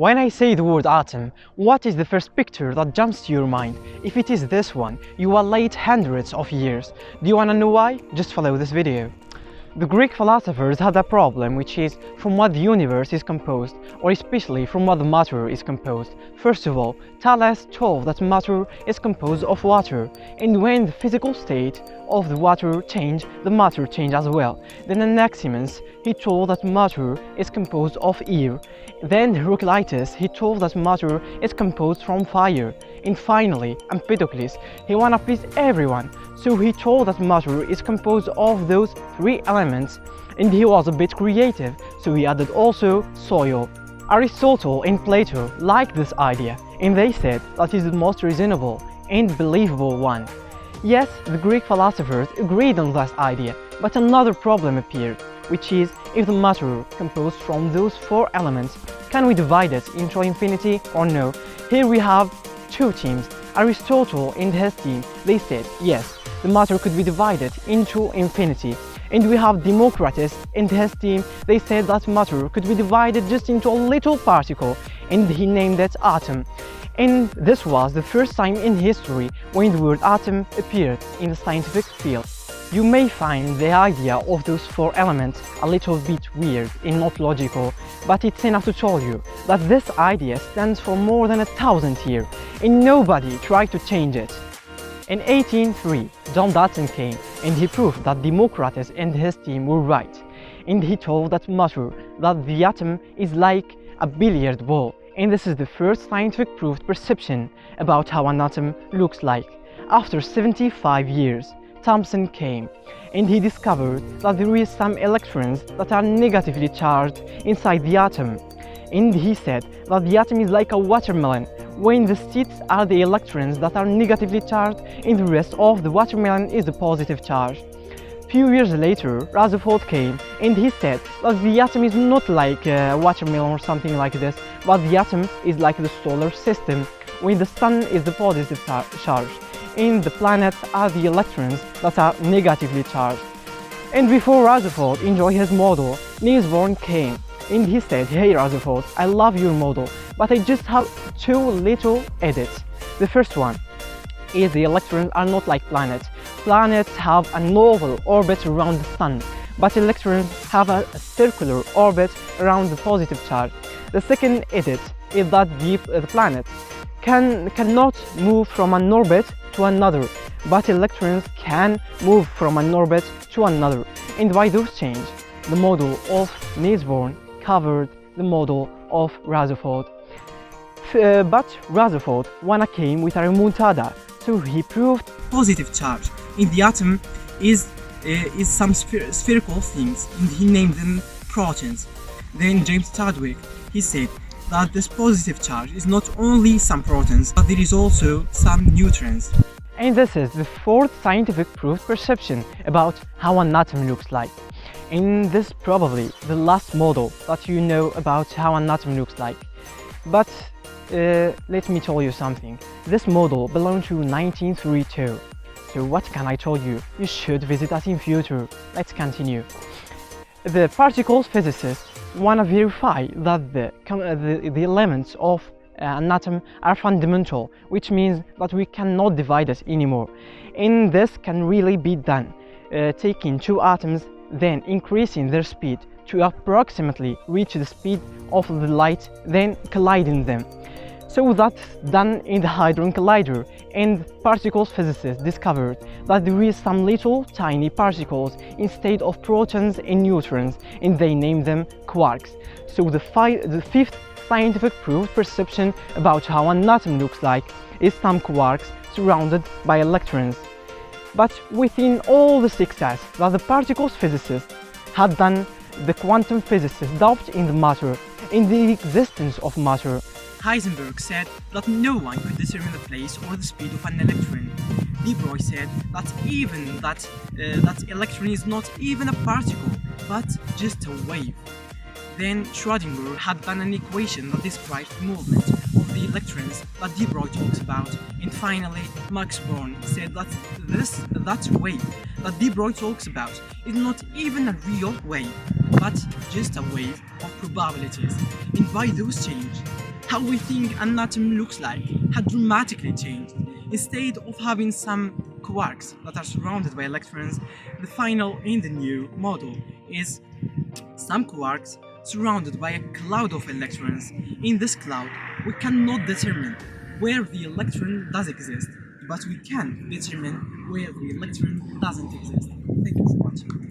When I say the word atom, what is the first picture that jumps to your mind? If it is this one, you are late hundreds of years. Do you wanna know why? Just follow this video. The Greek philosophers had a problem, which is from what the universe is composed, or especially from what the matter is composed. First of all, Thales told that matter is composed of water, and when the physical state of the water changed, the matter changed as well. Then Anaximenes, he told that matter is composed of air. Then Heraclitus, he told that matter is composed from fire. And finally, Empedocles, he wanna please everyone, so he told that matter is composed of those three elements, and he was a bit creative, so he added also soil. Aristotle and Plato liked this idea, and they said that is the most reasonable and believable one. Yes, the Greek philosophers agreed on that idea, but another problem appeared, which is if the matter composed from those four elements, can we divide it into infinity or no? Here we have two teams. Aristotle and his team, they said yes, the matter could be divided into infinity. And we have Democritus and his team, they said that matter could be divided just into a little particle, and he named it atom. And this was the first time in history when the word atom appeared in the scientific field. You may find the idea of those four elements a little bit weird and not logical, but it's enough to tell you that this idea stands for more than 1,000 years, and nobody tried to change it. In 1803, Dalton came and he proved that Democritus and his team were right. And he told that matter, that the atom is like a billiard ball. And this is the first scientific proved perception about how an atom looks like. After 75 years, Thomson came and he discovered that there is some electrons that are negatively charged inside the atom. And he said that the atom is like a watermelon, when the seeds are the electrons that are negatively charged and the rest of the watermelon is the positive charge. Few years later, Rutherford came and he said that the atom is not like a watermelon or something like this, but the atom is like the solar system, when the sun is the positive charge and the planets are the electrons that are negatively charged. And before Rutherford enjoyed his model, Niels Bohr came and he said, "Hey Rutherford, I love your model, but I just have two little edits. The first one is the electrons are not like planets. Planets have an oval orbit around the sun, but electrons have a circular orbit around the positive charge. The second edit is that the planets cannot move from an orbit to another, but electrons can move from an orbit to another. And by those change, the model of Niels Bohr covered the model of Rutherford. But Rutherford came with a remontada, so he proved positive charge in the atom is some spherical things, and he named them protons. Then James Chadwick, he said that this positive charge is not only some protons, but there is also some neutrons. And this is the fourth scientific proved perception about how an atom looks like. And this is probably the last model that you know about how an atom looks like. But let me tell you something. This model belonged to 1932. So what can I tell you? You should visit us in future. Let's continue. The particle physicists want to verify that the elements of an atom are fundamental, which means that we cannot divide it anymore. And this can really be done, taking two atoms, then increasing their speed to approximately reach the speed of the light, then colliding them. So that's done in the Hadron Collider, and particles physicists discovered that there is some little tiny particles instead of protons and neutrons, and they named them quarks. So the fifth scientific proved perception about how an atom looks like is some quarks surrounded by electrons. But within all the success that the particles physicists had done, the quantum physicists doubted in the matter, in the existence of matter. Heisenberg said that no one could determine the place or the speed of an electron. De Broglie said that even that electron is not even a particle, but just a wave. Then Schrödinger had done an equation that describes the movement of the electrons that de Broglie talks about. And finally, Max Born said that that wave that de Broglie talks about is not even a real wave, but just a wave of probabilities. And by those change, how we think an atom looks like had dramatically changed. Instead of having some quarks that are surrounded by electrons, the final in the new model is some quarks surrounded by a cloud of electrons. In this cloud, we cannot determine where the electron does exist, but we can determine where the electron doesn't exist. Thank you for watching.